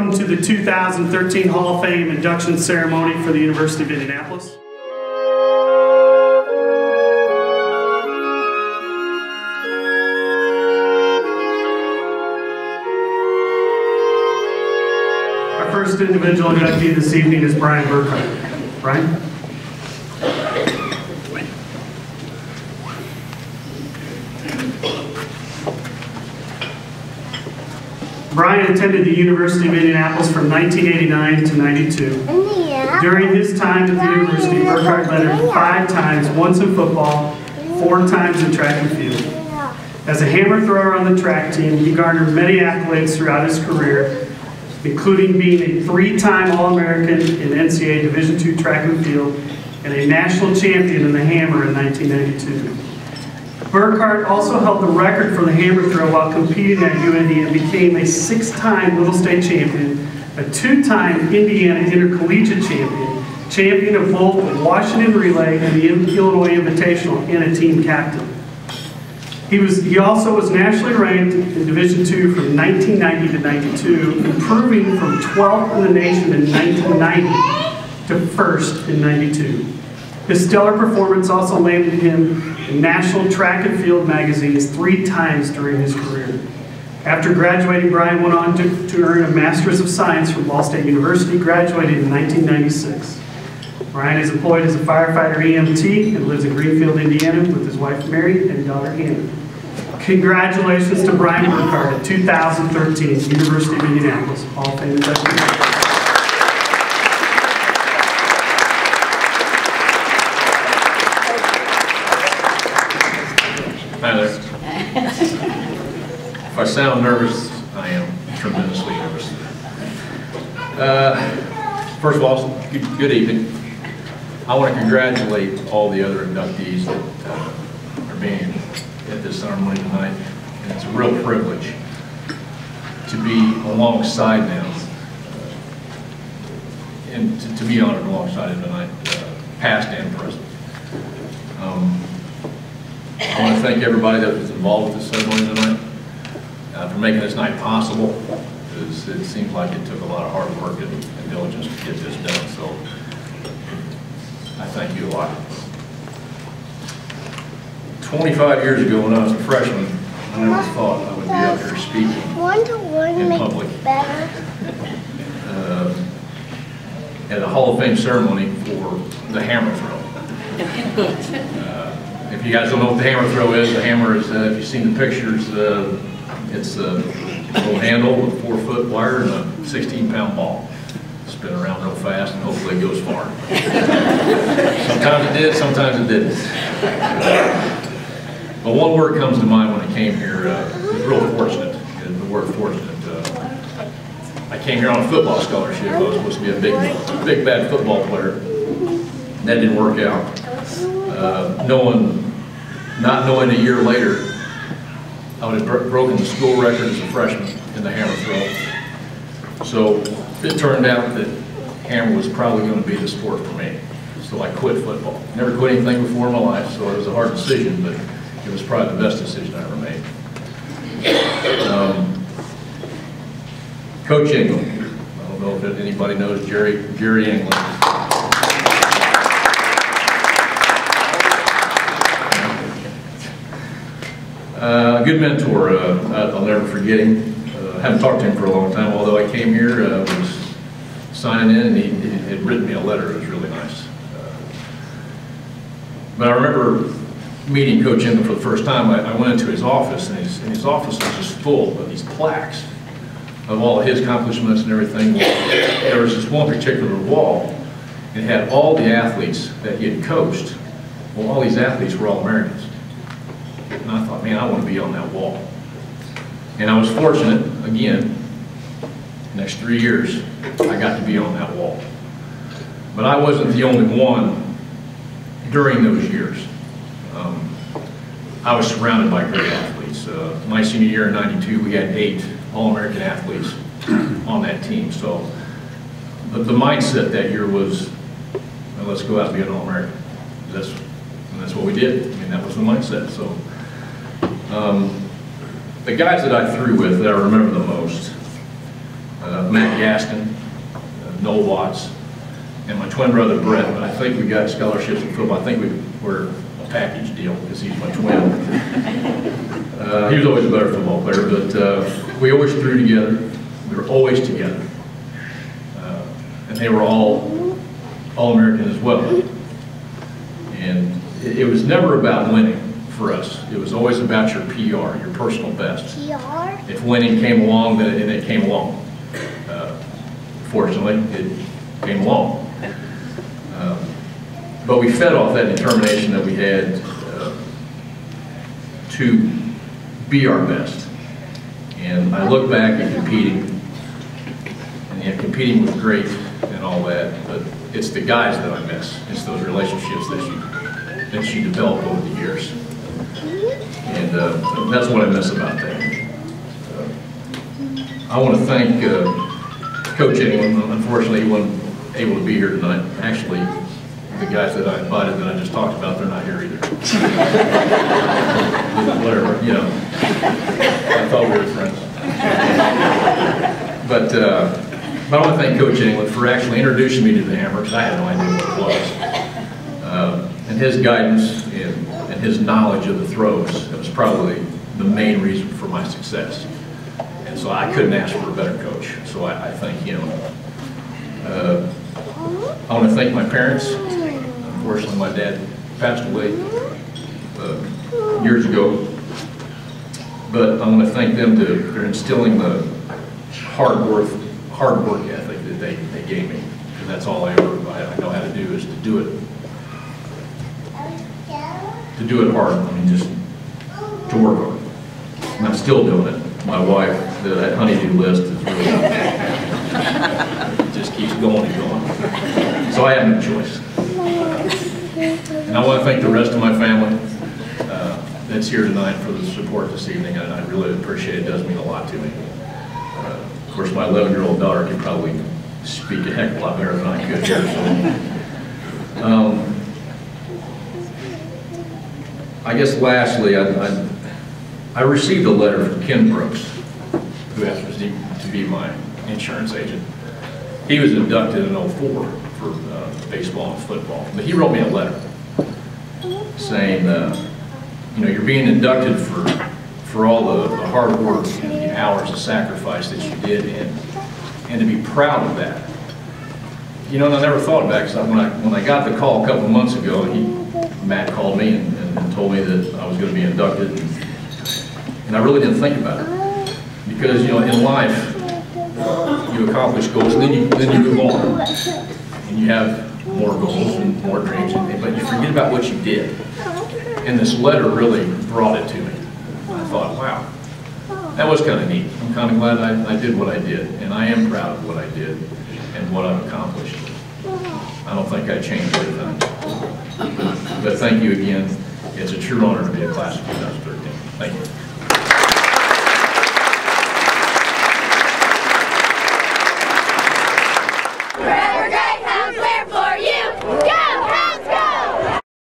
welcome to the 2013 Hall of Fame induction ceremony for the University of Indianapolis. Our first individual inductee this evening is Brian Burkhart. Brian? Brian attended the University of Indianapolis from 1989 to 92. During his time at the university, Burkhart led him 5 times, once in football, 4 times in track and field. As a hammer thrower on the track team, he garnered many accolades throughout his career, including being a 3-time All-American in NCAA Division II track and field and a national champion in the hammer in 1992. Burkhart also held the record for the hammer throw while competing at UIndy and became a 6-time Little State champion, a 2-time Indiana Intercollegiate champion, champion of both the Washington Relay and the Illinois Invitational, and a team captain. He also was nationally ranked in Division II from 1990 to 92, improving from 12th in the nation in 1990 to 1st in 92. His stellar performance also landed him in national track and field magazines 3 times during his career. After graduating, Brian went on to earn a Master's of Science from Ball State University, graduated in 1996. Brian is employed as a firefighter EMT and lives in Greenfield, Indiana with his wife Mary and daughter Hannah. Congratulations to Brian Burkhart at 2013 University of Indianapolis Hall of Fame inductee. Hi there. If I sound nervous, I am tremendously nervous. First of all, good evening. I want to congratulate all the other inductees that are being at this ceremony tonight. And it's a real privilege to be alongside them and to be honored alongside them tonight, past and present. I want to thank everybody that was involved with this ceremony tonight for making this night possible. It seems like it took a lot of hard work and diligence to get this done, so I thank you a lot. 25 years ago when I was a freshman, I never thought I would be up here speaking in public at a Hall of Fame ceremony for the hammer throw. If you guys don't know what the hammer throw is, the hammer is, if you've seen the pictures, it's a little handle with 4-foot wire and a 16-pound ball. Spin around real fast and hopefully it goes far. Sometimes it did, sometimes it didn't. But one word comes to mind when I came here, I was real fortunate, the word fortunate. I came here on a football scholarship. I was supposed to be a big bad football player. That didn't work out. Not knowing a year later, I would have broken the school record as a freshman in the hammer throw. So it turned out that hammer was probably going to be the sport for me. So I quit football. Never quit anything before in my life, so it was a hard decision, but it was probably the best decision I ever made. Coach Engel. I don't know if anybody knows Jerry Engel. Good mentor. I'll never forget him. I haven't talked to him for a long time, although I came here, was signing in, and he had written me a letter. It was really nice. But I remember meeting Coach Engel for the first time. I went into his office, and his office was just full of these plaques of all of his accomplishments and everything. There was this one particular wall. It had all the athletes that he had coached. Well, all these athletes were All-Americans. And I thought, man, I want to be on that wall. And I was fortunate, again, the next 3 years, I got to be on that wall. But I wasn't the only one during those years. I was surrounded by great athletes. My senior year in '92, we had 8 All-American athletes on that team. So the mindset that year was, well, let's go out and be an All-American. That's what we did. I mean, that was the mindset. So the guys that I threw with that I remember the most, Matt Gaskin, Noel Watts, and my twin brother Brett. But I think we got scholarships in football. I think we're a package deal because he's my twin. He was always a better football player, but we always threw together. We were always together. And they were all All-American as well. And it was never about winning for us. It was always about your PR, your personal best. PR? If winning came along, then it came along. Fortunately, it came along. But we fed off that determination that we had to be our best. And I look back at competing, and yeah, competing was great and all that, but it's the guys that I miss. It's those relationships that you develop over the years. And that's what I miss about that. I want to thank Coach England. Unfortunately, he wasn't able to be here tonight. Actually, the guys that I invited that I just talked about, they're not here either. Whatever, you know. I thought we were friends. But I want to thank Coach England for actually introducing me to the hammer, because I had no idea what it was. And his guidance and his knowledge of the throws, that was probably the main reason for my success. And so I couldn't ask for a better coach. So I thank him. I want to thank my parents. Unfortunately, my dad passed away years ago. But I want to thank them for instilling the hard work ethic that they gave me. And that's all I know how to do, is to do it. To do it hard. I mean, just to work hard. And I'm still doing it. My wife, that honey-do list is really, it just keeps going and going. So I have no choice. And I want to thank the rest of my family that's here tonight for the support this evening. I really appreciate it. It does mean a lot to me. Of course, my 11-year-old daughter can probably speak a heck of a lot better than I could here. So, I guess lastly, I received a letter from Ken Brooks, who asked me to be my insurance agent. He was inducted in '04 for baseball and football, but he wrote me a letter saying, you know, you're being inducted for all the hard work and the hours of sacrifice that you did, and to be proud of that. You know, and I never thought about it, because when I got the call a couple of months ago, Matt called me and told me that I was going to be inducted, and I really didn't think about it, because, you know, in life, you accomplish goals, and then you move on, and you have more goals and more dreams, but you forget about what you did. And this letter really brought it to me. I thought, wow, that was kind of neat. I'm kind of glad I did what I did, and I am proud of what I did and what I've accomplished. I don't think I changed anything. But thank you again. It's a true honor to be a class of 2013. Thank you.